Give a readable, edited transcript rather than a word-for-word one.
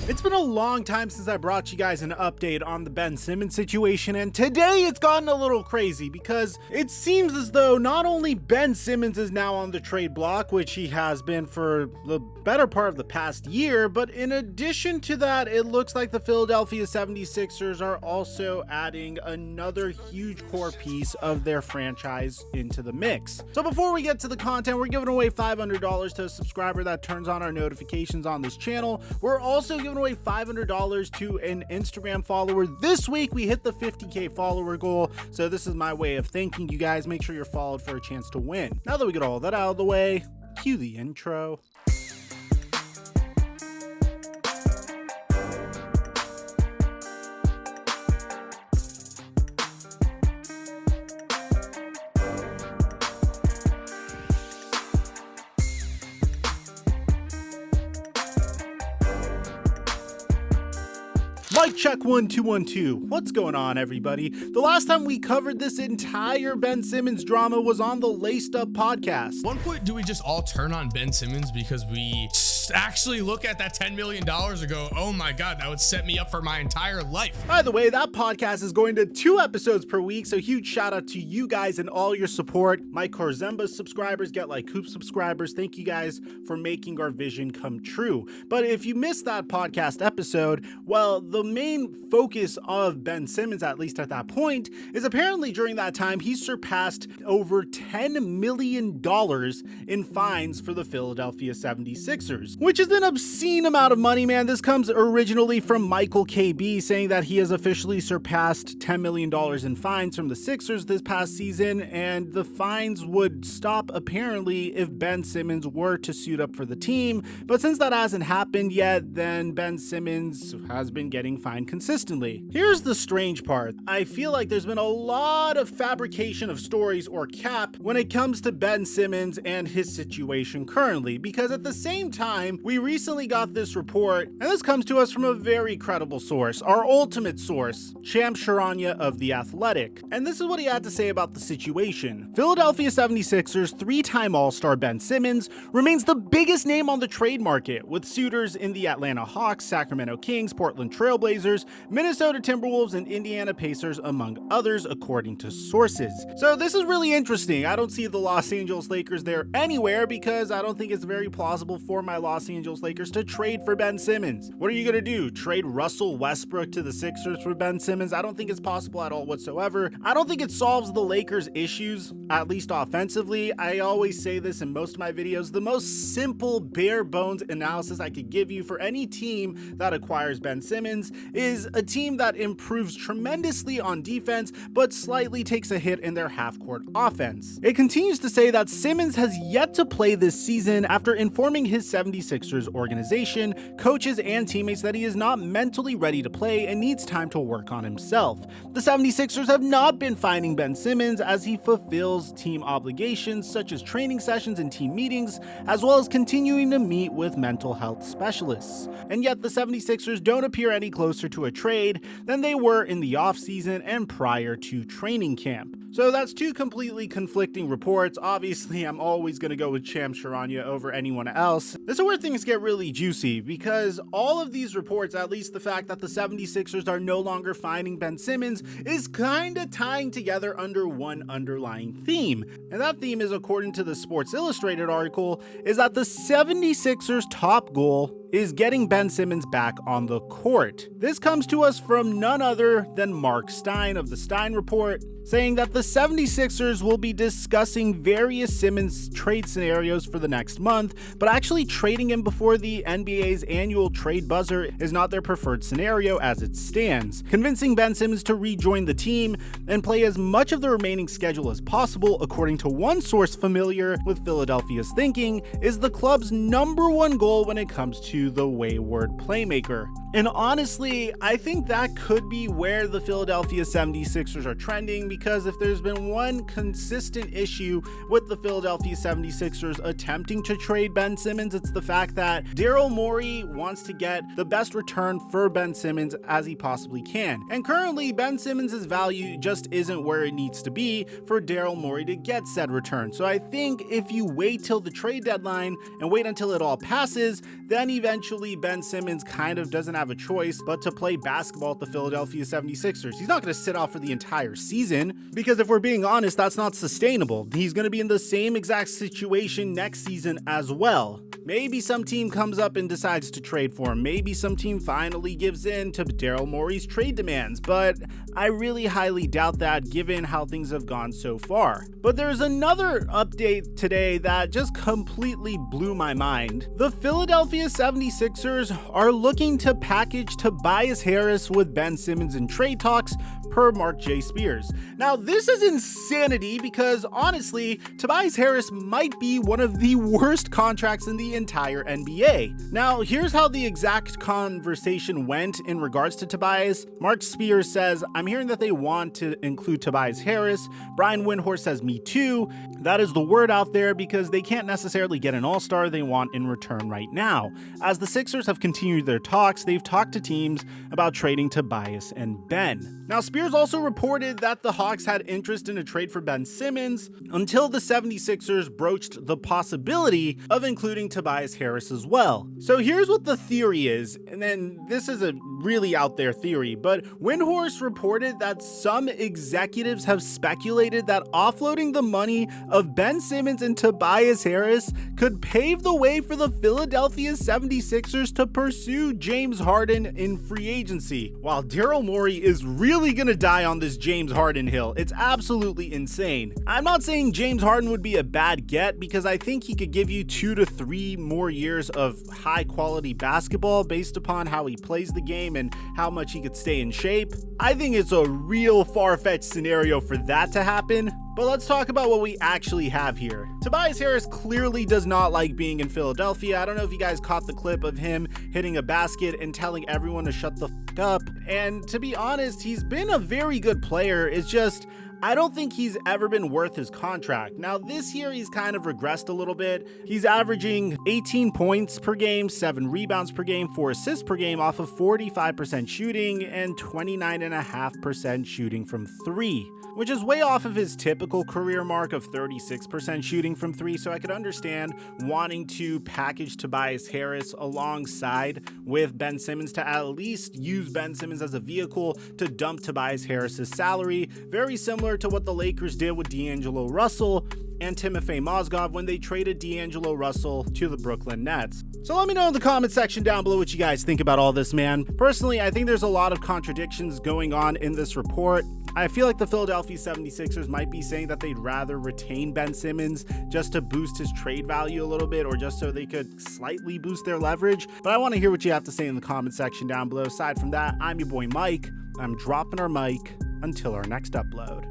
It's been a long time since I brought you guys an update on the Ben Simmons situation, and today it's gotten a little crazy because it seems as though not only Ben Simmons is now on the trade block, which he has been for the better part of the past year, but in addition to that, it looks like the Philadelphia 76ers are also adding another huge core piece of their franchise into the mix. So before we get to the content, we're giving away $500 to a subscriber that turns on our notifications on this channel. We're also giving away $500 to an Instagram follower. This week we hit the 50k follower goal, so this is my way of thanking you guys. Make sure you're followed for a chance to win. Now that we get all that out of the way, cue the intro. Mic check 1 2 1 2. What's going on, everybody? The last time we covered this entire Ben Simmons drama was on the Laced Up podcast. At one point, do we just all turn on Ben Simmons because we actually look at that $10 million and go, oh my God, that would set me up for my entire life? By the way, that podcast is going to 2 episodes per week, so huge shout out to you guys and all your support. Mike Corzemba's subscribers get like Coop subscribers. Thank you guys for making our vision come true. But if you missed that podcast episode, well, the main focus of Ben Simmons, at least at that point, is apparently during that time he surpassed over $10 million in fines for the Philadelphia 76ers, which is an obscene amount of money, man. This comes originally from Michael KB saying that he has officially surpassed $10 million in fines from the Sixers this past season, and the fines would stop apparently if Ben Simmons were to suit up for the team. But since that hasn't happened yet, then Ben Simmons has been getting fined consistently. Here's the strange part. I feel like there's been a lot of fabrication of stories or cap when it comes to Ben Simmons and his situation currently, because at the same time, we recently got this report, and this comes to us from a very credible source, our ultimate source, Shams Charania of The Athletic. And this is what he had to say about the situation. Philadelphia 76ers 3-time All-Star Ben Simmons remains the biggest name on the trade market, with suitors in the Atlanta Hawks, Sacramento Kings, Portland Trailblazers, Minnesota Timberwolves, and Indiana Pacers, among others, according to sources. So this is really interesting. I don't see the Los Angeles Lakers there anywhere because I don't think it's very plausible for my Los Angeles Lakers to trade for Ben Simmons. What are you going to do? Trade Russell Westbrook to the Sixers for Ben Simmons? I don't think it's possible at all whatsoever. I don't think it solves the Lakers' issues, at least offensively. I always say this in most of my videos. The most simple, bare bones analysis I could give you for any team that acquires Ben Simmons is a team that improves tremendously on defense, but slightly takes a hit in their half-court offense. It continues to say that Simmons has yet to play this season after informing his 76ers organization, coaches, and teammates that he is not mentally ready to play and needs time to work on himself. The 76ers have not been fining Ben Simmons as he fulfills team obligations such as training sessions and team meetings, as well as continuing to meet with mental health specialists. And yet the 76ers don't appear any closer to a trade than they were in the offseason and prior to training camp. So that's 2 completely conflicting reports. Obviously, I'm always going to go with Shams Charania over anyone else. This is where things get really juicy, because all of these reports, at least the fact that the 76ers are no longer fining Ben Simmons, is kind of tying together under one underlying theme. And that theme is, according to the Sports Illustrated article, is that the 76ers' top goal is getting Ben Simmons back on the court. This comes to us from none other than Mark Stein of the Stein Report, saying that the 76ers will be discussing various Simmons trade scenarios for the next month, but actually trading him before the NBA's annual trade buzzer is not their preferred scenario as it stands. Convincing Ben Simmons to rejoin the team and play as much of the remaining schedule as possible, according to one source familiar with Philadelphia's thinking, is the club's #1 goal when it comes to the wayward playmaker. And honestly, I think that could be where the Philadelphia 76ers are trending, because if there's been one consistent issue with the Philadelphia 76ers attempting to trade Ben Simmons, it's the fact that Daryl Morey wants to get the best return for Ben Simmons as he possibly can. And currently, Ben Simmons' value just isn't where it needs to be for Daryl Morey to get said return. So I think if you wait till the trade deadline and wait until it all passes, then eventually Ben Simmons kind of doesn't have a choice but to play basketball at the Philadelphia 76ers. He's not going to sit out for the entire season, because if we're being honest, that's not sustainable. He's going to be in the same exact situation next season as well. Maybe some team comes up and decides to trade for him. Maybe some team finally gives in to Daryl Morey's trade demands, but I really highly doubt that given how things have gone so far. But there's another update today that just completely blew my mind. The Philadelphia 76ers are looking to package Tobias Harris with Ben Simmons in trade talks, per Mark J. Spears. Now, this is insanity because honestly, Tobias Harris might be one of the worst contracts in the entire NBA. Now, here's how the exact conversation went in regards to Tobias. Mark Spears says, "I'm hearing that they want to include Tobias Harris." Brian Windhorst says, "Me too." That is the word out there because they can't necessarily get an all-star they want in return right now. As the Sixers have continued their talks, they've talked to teams about trading Tobias and Ben. Now, Spears also reported that the Hawks had interest in a trade for Ben Simmons until the 76ers broached the possibility of including Tobias Harris as well. So here's what the theory is, and then this is a really out there theory, but Windhorst reported that some executives have speculated that offloading the money of Ben Simmons and Tobias Harris could pave the way for the Philadelphia 76ers to pursue James Harden in free agency. While Daryl Morey is really gonna die on this James Harden hill. It's absolutely insane. I'm not saying James Harden would be a bad get because I think he could give you 2 to 3 more years of high quality basketball based upon how he plays the game and how much he could stay in shape. I think it's a real far-fetched scenario for that to happen. But let's talk about what we actually have here. Tobias Harris clearly does not like being in Philadelphia. I don't know if you guys caught the clip of him hitting a basket and telling everyone to shut the f up. And to be honest, he's been a very good player. It's just, I don't think he's ever been worth his contract. Now, this year, he's kind of regressed a little bit. He's averaging 18 points per game, 7 rebounds per game, 4 assists per game off of 45% shooting and 29.5% shooting from 3, which is way off of his typical career mark of 36% shooting from 3. So I could understand wanting to package Tobias Harris alongside with Ben Simmons to at least use Ben Simmons as a vehicle to dump Tobias Harris's salary, very similar to what the Lakers did with D'Angelo Russell and Timofey Mozgov when they traded D'Angelo Russell to the Brooklyn Nets. So let me know in the comment section down below what you guys think about all this, man. Personally, I think there's a lot of contradictions going on in this report. I feel like the Philadelphia 76ers might be saying that they'd rather retain Ben Simmons just to boost his trade value a little bit or just so they could slightly boost their leverage. But I want to hear what you have to say in the comment section down below. Aside from that, I'm your boy Mike. I'm dropping our mic until our next upload.